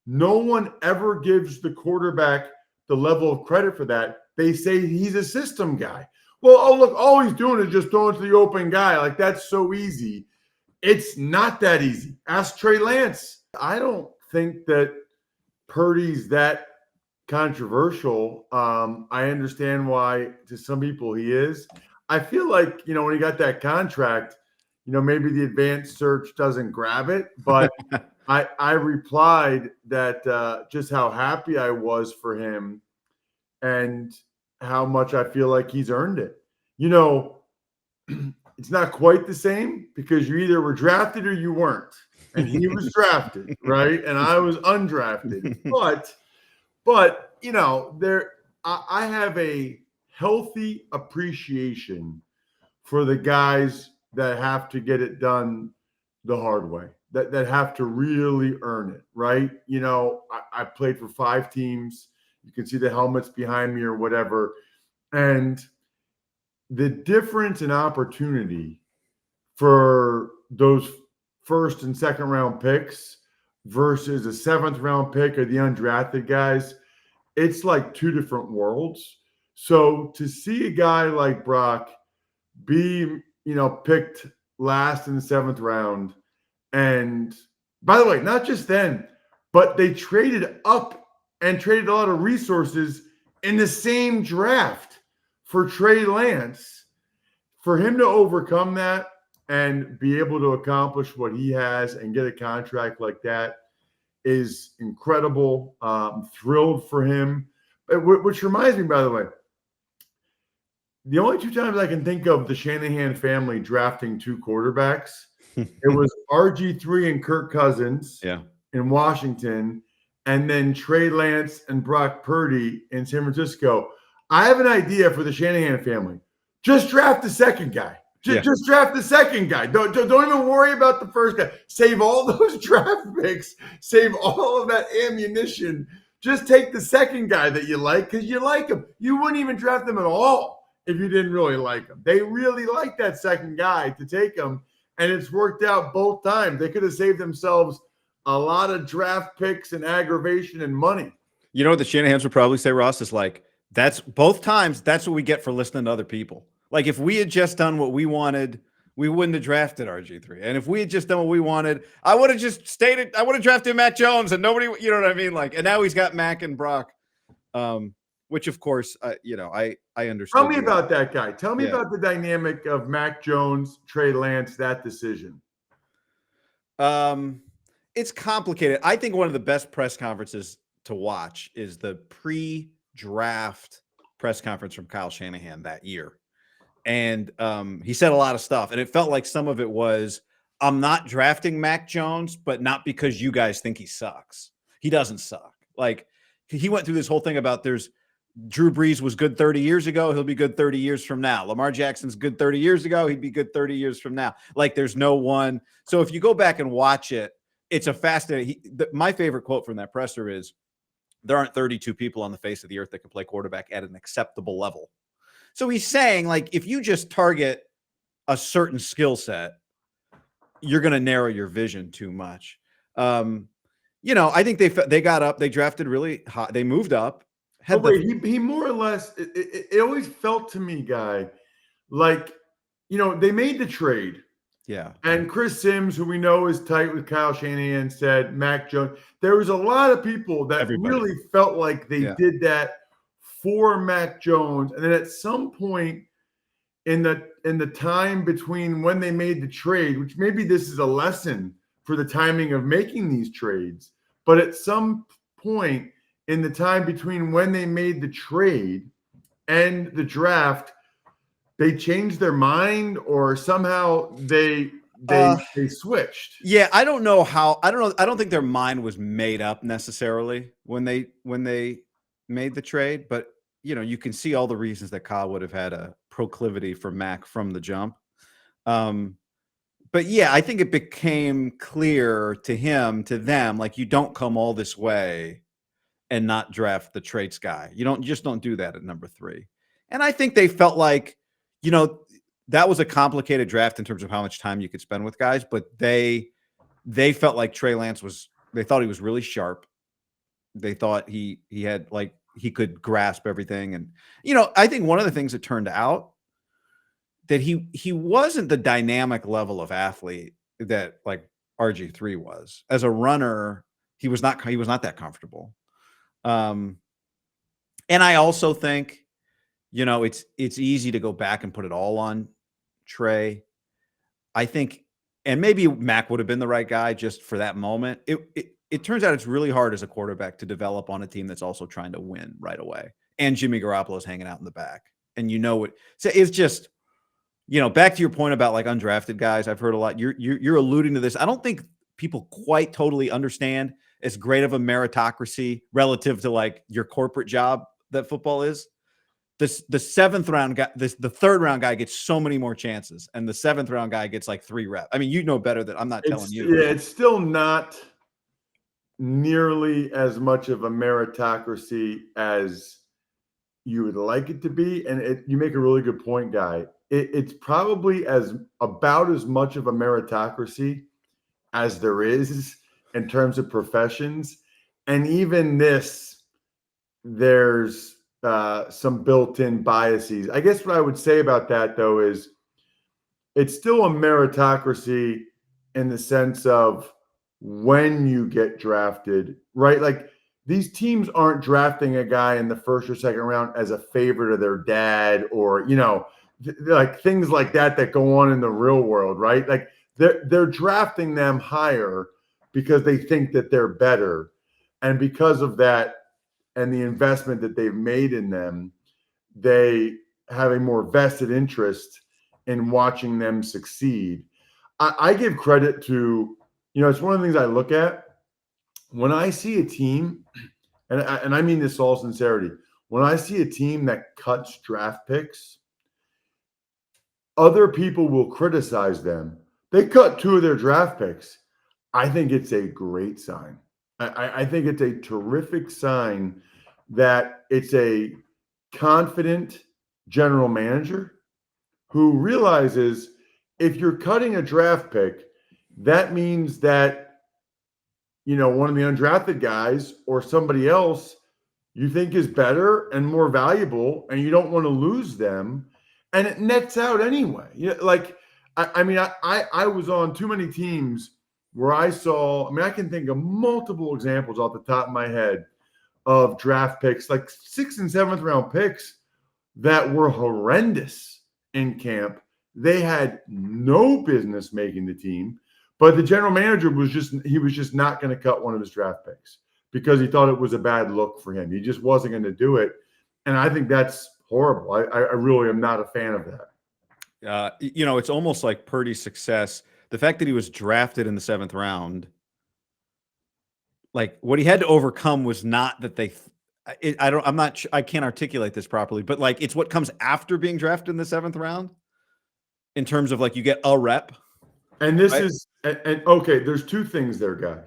No one ever gives the quarterback the level of credit for that. They say he's a system guy. Well, oh, look, all he's doing is just throwing to the open guy. Like, that's so easy. It's not that easy. Ask Trey Lance. I don't think that Purdy's that controversial. I understand why to some people he is. I feel like, when he got that contract, maybe the advanced search doesn't grab it, but I replied that just how happy I was for him and how much I feel like he's earned it. It's not quite the same because you either were drafted or you weren't. And he was drafted, right? And I was undrafted. But I have a healthy appreciation for the guys that have to get it done the hard way, that have to really earn it, right? I played for 5 teams. You can see the helmets behind me or whatever. And the difference in opportunity for those first and second round picks versus a 7th round pick or the undrafted guys, it's like 2 different worlds. So to see a guy like Brock be, picked last in the 7th round, and by the way, not just then, but they traded up and traded a lot of resources in the same draft for Trey Lance. For him to overcome that and be able to accomplish what he has and get a contract like that is incredible. I'm thrilled for him. Which reminds me, by the way, the only 2 times I can think of the Shanahan family drafting 2 quarterbacks, it was RG3 and Kirk Cousins in Washington, and then Trey Lance and Brock Purdy in San Francisco. I have an idea for the Shanahan family. Just draft the second guy. Just draft the second guy. Don't even worry about the first guy. Save all those draft picks. Save all of that ammunition. Just take the second guy that you like because you like him. You wouldn't even draft them at all if you didn't really like him. They really like that second guy to take him, and it's worked out both times. They could have saved themselves a lot of draft picks and aggravation and money. You know what the Shanahans would probably say, Ross, is like, that's both times. That's what we get for listening to other people. Like, if we had just done what we wanted, we wouldn't have drafted RG3. And if we had just done what we wanted, I would have just I would have drafted Mac Jones and nobody, you know what I mean? Like, and now he's got Mac and Brock, which of course, I understand. Tell me about that guy. Tell me about the dynamic of Mac Jones, Trey Lance, that decision. It's complicated. I think one of the best press conferences to watch is the pre-draft press conference from Kyle Shanahan that year. And he said a lot of stuff, and it felt like some of it was, I'm not drafting Mac Jones, but not because you guys think he sucks. He doesn't suck. Like, he went through this whole thing about Drew Brees was good 30 years ago. He'll be good 30 years from now. Lamar Jackson's good 30 years ago. He'd be good 30 years from now. Like, there's no one. So if you go back and watch it, it's a fascinating. My favorite quote from that presser is, there aren't 32 people on the face of the earth that can play quarterback at an acceptable level. So he's saying, like, if you just target a certain skill set, you're going to narrow your vision too much. I think they got up, they drafted really high, they moved up. He more or less, it always felt to me, Guy, like, they made the trade. Yeah. And Chris Sims, who we know is tight with Kyle Shanahan, said Mac Jones. There was a lot of people that really felt like they did that for Mac Jones. And then at some point in the time between when they made the trade, which maybe this is a lesson for the timing of making these trades, but at some point in the time between when they made the trade and the draft, they changed their mind, or somehow they switched. Yeah, I don't know how. I don't know. I don't think their mind was made up necessarily when they made the trade, but you can see all the reasons that Kyle would have had a proclivity for Mac from the jump. But yeah, I think it became clear to them, like, you don't come all this way and not draft the traits guy. You just don't do that at number 3. And I think they felt like, that was a complicated draft in terms of how much time you could spend with guys, but they felt like Trey Lance they thought he was really sharp. they thought he had like he could grasp everything. And I think one of the things that turned out that he wasn't the dynamic level of athlete that like RG3 was. As a runner, he was not that comfortable. And I also think, it's easy to go back and put it all on Trey. I think, and maybe Mac would have been the right guy just for that moment. It turns out it's really hard as a quarterback to develop on a team that's also trying to win right away. And Jimmy Garoppolo's hanging out in the back. And so it's just, back to your point about like undrafted guys, I've heard a lot. You're alluding to this. I don't think people quite totally understand as great of a meritocracy relative to like your corporate job that football is. The seventh round guy, the third round guy gets so many more chances, and the seventh round guy gets like 3 reps. I mean, better than I'm not telling you. Yeah, it's still not nearly as much of a meritocracy as you would like it to be. And you make a really good point, Guy. It's probably about as much of a meritocracy as there is in terms of professions. And even this, there's some built-in biases. I guess what I would say about that, though, is it's still a meritocracy in the sense of when you get drafted, right? Like these teams aren't drafting a guy in the first or second round as a favor to their dad or, like things like that go on in the real world, right? Like they're drafting them higher because they think that they're better. And because of that, and the investment that they've made in them, they have a more vested interest in watching them succeed. I give credit to, it's one of the things I look at when I see a team, and I mean this all sincerity, when I see a team that cuts draft picks, other people will criticize them. They cut 2 of their draft picks. I think it's a great sign. I think it's a terrific sign that it's a confident general manager who realizes if you're cutting a draft pick, that means that, one of the undrafted guys or somebody else you think is better and more valuable, and you don't want to lose them. And it nets out anyway. I was on too many teams where I can think of multiple examples off the top of my head of draft picks, like 6th and 7th round picks that were horrendous in camp. They had no business making the team, but the general manager was just not going to cut one of his draft picks because he thought it was a bad look for him. He just wasn't going to do it. And I think that's horrible. I really am not a fan of that. It's almost like Purdy's success. The fact that he was drafted in the 7th round, like what he had to overcome was not that I can't articulate this properly, but like it's what comes after being drafted in the 7th round in terms of like you get a rep. And this is, and okay, there's 2 things there, Guy.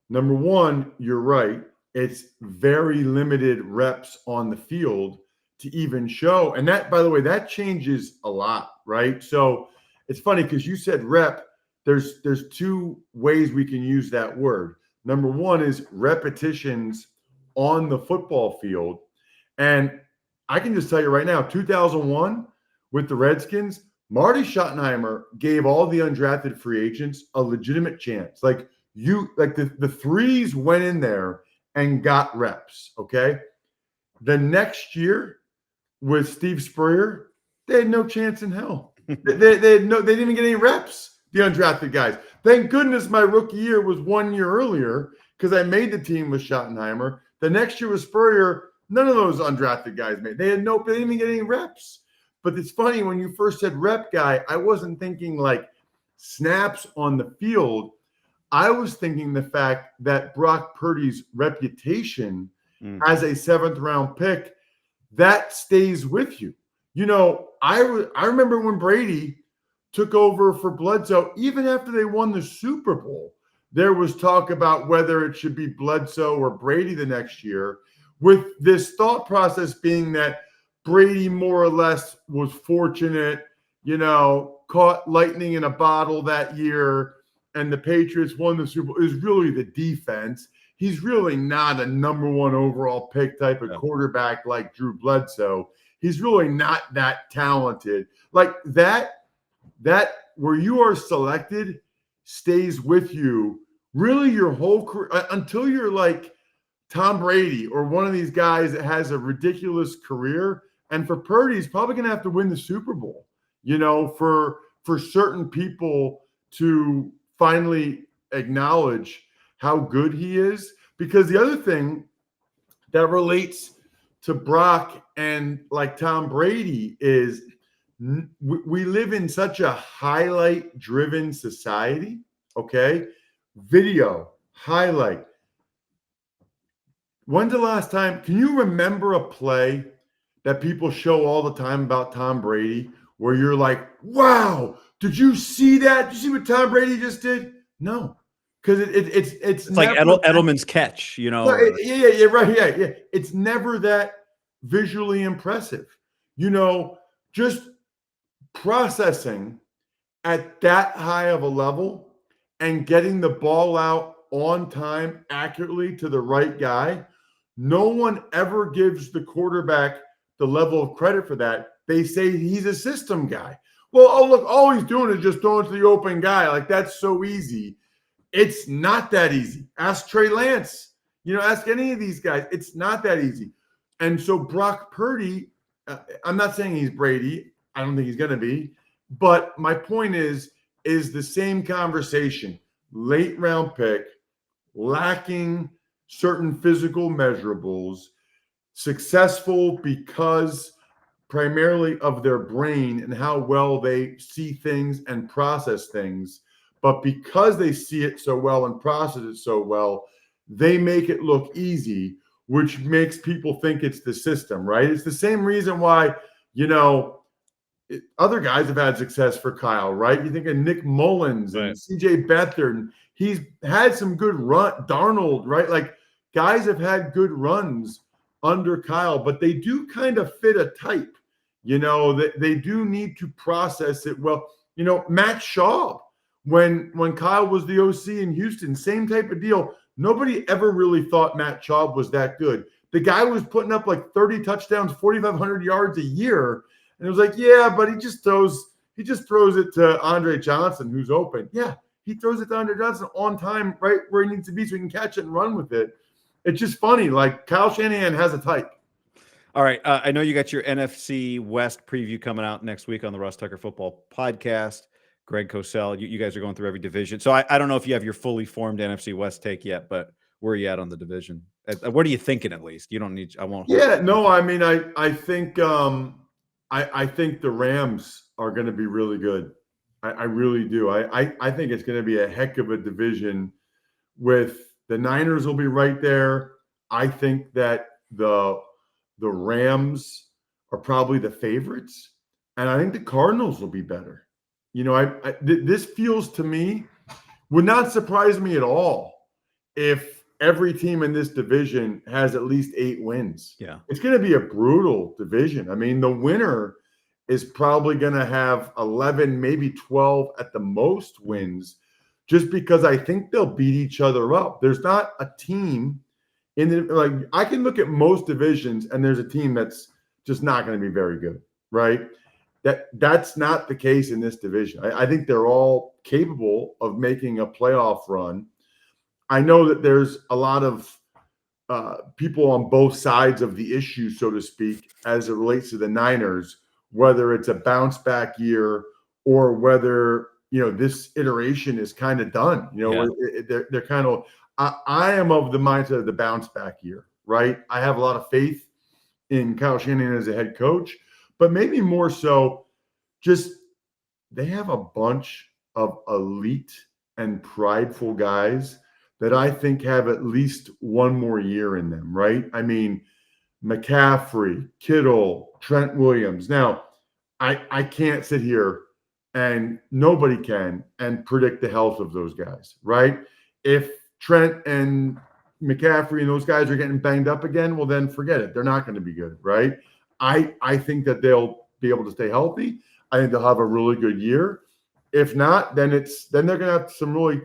Number one, you're right. It's very limited reps on the field to even show. And that, by the way, that changes a lot, right? So it's funny because you said rep. There's 2 ways we can use that word. Number one is repetitions on the football field. And I can just tell you right now, 2001 with the Redskins, Marty Schottenheimer gave all the undrafted free agents a legitimate chance. Like the threes went in there and got reps. Okay. The next year with Steve Spurrier, they had no chance in hell. they didn't even get any reps. The undrafted guys. Thank goodness my rookie year was 1 year earlier because I made the team with Schottenheimer. The next year with Spurrier, none of those undrafted guys made. They didn't even get any reps. But it's funny when you first said rep, Guy, I wasn't thinking like snaps on the field. I was thinking the fact that Brock Purdy's reputation as a 7th round pick, that stays with you. I remember when Brady took over for Bledsoe, even after they won the Super Bowl, there was talk about whether it should be Bledsoe or Brady the next year, with this thought process being that Brady more or less was fortunate, caught lightning in a bottle that year, and the Patriots won the Super Bowl. It was really the defense. he's really not a number one overall pick type of quarterback like Drew Bledsoe. He's really not that talented. Like that where you are selected stays with you really your whole career until you're like Tom Brady or one of these guys that has a ridiculous career. And for Purdy, he's probably going to have to win the Super Bowl, for certain people to finally acknowledge how good he is. Because the other thing that relates to Brock and like Tom Brady is we live in such a highlight-driven society, okay? Video, highlight. When's the last time? Can you remember a play that people show all the time about Tom Brady where you're like, wow, did you see that? Did you see what Tom Brady just did? No, because it's like Edelman's catch, Yeah, right. Yeah. It's never that visually impressive. Just processing at that high of a level and getting the ball out on time accurately to the right guy. No one ever gives the quarterback the level of credit for that. They say he's a system guy. Well, look, all he's doing is just throwing to the open guy. Like, that's so easy. It's not that easy. Ask Trey Lance. Ask any of these guys. It's not that easy. And so Brock Purdy, I'm not saying he's Brady. I don't think he's going to be. But my point is the same conversation. Late round pick, lacking certain physical measurables, successful because primarily of their brain and how well they see things and process things. But because they see it so well and process it so well, they make it look easy, which makes people think it's the system, right? It's the same reason why, other guys have had success for Kyle, right? You think of Nick Mullins and CJ Beathard, and he's had some good run. Darnold, right? Like, guys have had good runs under Kyle, but they do kind of fit a type, that they do need to process it well. Matt Schaub, when Kyle was the OC in Houston, same type of deal. Nobody ever really thought Matt Schaub was that good. The guy was putting up like 30 touchdowns, 4,500 yards a year. And it was like, yeah, but he just throws it to Andre Johnson, who's open. Yeah, he throws it to Andre Johnson on time, right where he needs to be so he can catch it and run with it. It's just funny. Like, Kyle Shanahan has a type. All right. I know you got your NFC West preview coming out next week on the Russ Tucker Football Podcast. Greg Cosell, you guys are going through every division. So I don't know if you have your fully formed NFC West take yet, but where are you at on the division? What are you thinking at least? You don't need – I won't – Yeah, no, I mean, I think I think the Rams are going to be really good. I really do. I think it's going to be a heck of a division with the Niners will be right there. I think that the Rams are probably the favorites, and I think the Cardinals will be better. This feels to me, would not surprise me at all if every team in this division has at least 8 wins. Yeah. It's going to be a brutal division. I mean, the winner is probably going to have 11, maybe 12 at the most wins, just because I think they'll beat each other up. There's not a team I can look at most divisions and there's a team that's just not going to be very good, right? That's not the case in this division. I think they're all capable of making a playoff run. I know that there's a lot of people on both sides of the issue, so to speak, as it relates to the Niners, whether it's a bounce back year or whether, this iteration is kind of done. They're kind of, I am of the mindset of the bounce back year, right? I have a lot of faith in Kyle Shanahan as a head coach, but maybe more so just they have a bunch of elite and prideful guys that I think have at least one more year in them, right? I mean, McCaffrey, Kittle, Trent Williams. Now, I can't sit here and nobody can and predict the health of those guys, right? If Trent and McCaffrey and those guys are getting banged up again, well, then forget it. They're not going to be good, right? I think that they'll be able to stay healthy. I think they'll have a really good year. If not, then they're going to have some really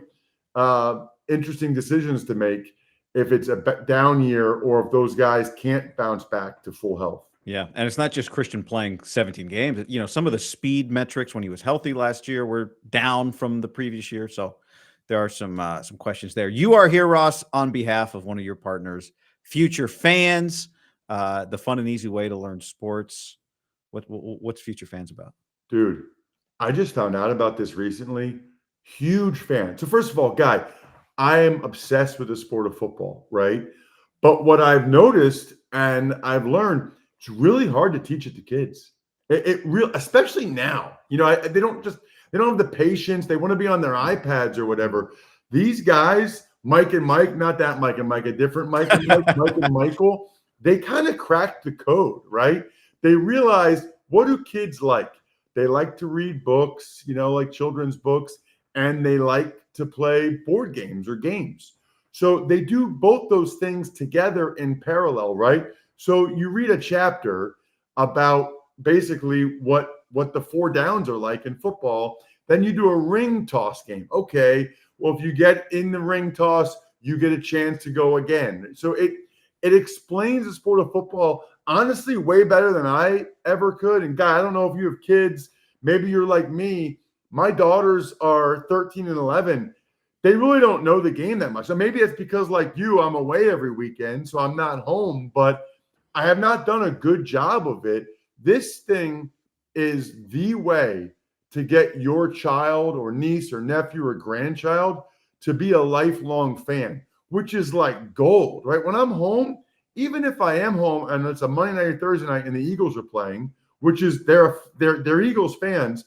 interesting decisions to make. if it's a down year or if those guys can't bounce back to full health. Yeah, and it's not just Christian playing 17 games. You know, some of the speed metrics when he was healthy last year were down from the previous year. So there are some questions there. You are here, Ross, on behalf of one of your partners, Future Fans, the fun and easy way to learn sports. What's Future Fans about? Dude, I just found out about this recently. Huge fan. So first of all, Guy, I am obsessed with the sport of football, right? But what I've noticed and I've learned, it's really hard to teach it to kids. Especially now. You know, they don't have the patience. They want to be on their iPads or whatever. These guys, Mike and Mike, not that Mike and Mike, a different Mike and Mike, Mike and Michael, they kind of cracked the code, right? They realized, what do kids like? They like to read books, you know, like children's books, and they like to play board games or games. So they do both those things together in parallel, right? So you read a chapter about basically what the four downs are like in football. Then you do a ring toss game. Okay, well, if you get in the ring toss, you get a chance to go again. So it explains the sport of football honestly way better than I ever could. And Guy, I don't know if you have kids. Maybe you're like me. My daughters are 13 and 11. They really don't know the game that much. So maybe it's because, like you, I'm away every weekend, so I'm not home, but I have not done a good job of it. This thing is the way to get your child or niece or nephew or grandchild to be a lifelong fan, which is like gold, right? When I'm home, even if I am home and it's a Monday night or Thursday night and the Eagles are playing, which is they're Eagles fans,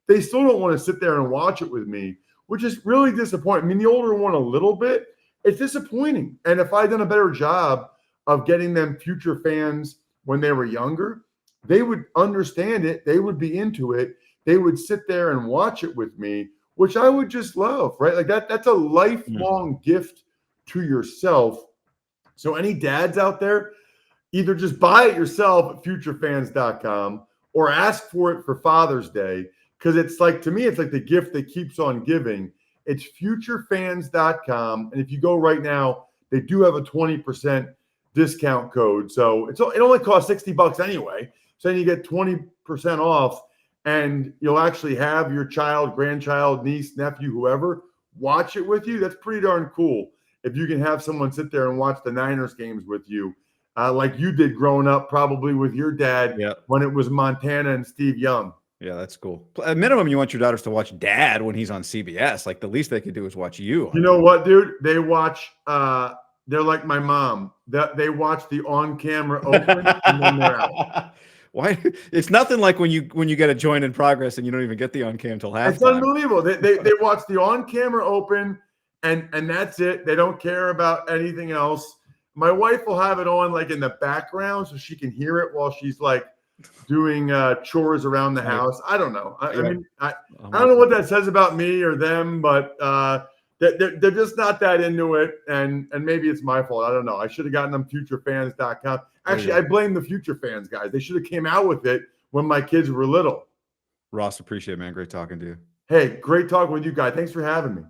they still don't want to sit there and watch it with me, which is really disappointing. I mean, the older one a little bit, it's disappointing. And if I'd done a better job of getting them Future Fans when they were younger, they would understand it. They would be into it. They would sit there and watch it with me, which I would just love, right? Like that's a lifelong gift to yourself. So any dads out there, either just buy it yourself at futurefans.com or ask for it for Father's Day. Because it's like, to me, it's like the gift that keeps on giving. It's futurefans.com. And if you go right now, they do have a 20% discount code. So it only costs $60 anyway. So then you get 20% off and you'll actually have your child, grandchild, niece, nephew, whoever, watch it with you. That's pretty darn cool. If you can have someone sit there and watch the Niners games with you, like you did growing up, probably with your dad when it was Montana and Steve Young. Yeah, that's cool. At minimum, you want your daughters to watch Dad when he's on CBS. Like the least they could do is watch you. You know what, dude? They watch. They're like my mom. They watch the on-camera open and then they're out. Why? It's nothing like when you get a joint in progress and you don't even get the on-cam until halftime. It's unbelievable. They watch the on-camera open and that's it. They don't care about anything else. My wife will have it on like in the background so she can hear it while she's like doing chores around the house. I don't know. I mean, I don't know what that says about me or them, but they're just not that into it. And maybe it's my fault. I don't know. I should have gotten them futurefans.com. Actually, I blame the Future Fans guys. They should have came out with it when my kids were little. Ross, appreciate it, man. Great talking to you. Hey, great talking with you guys. Thanks for having me.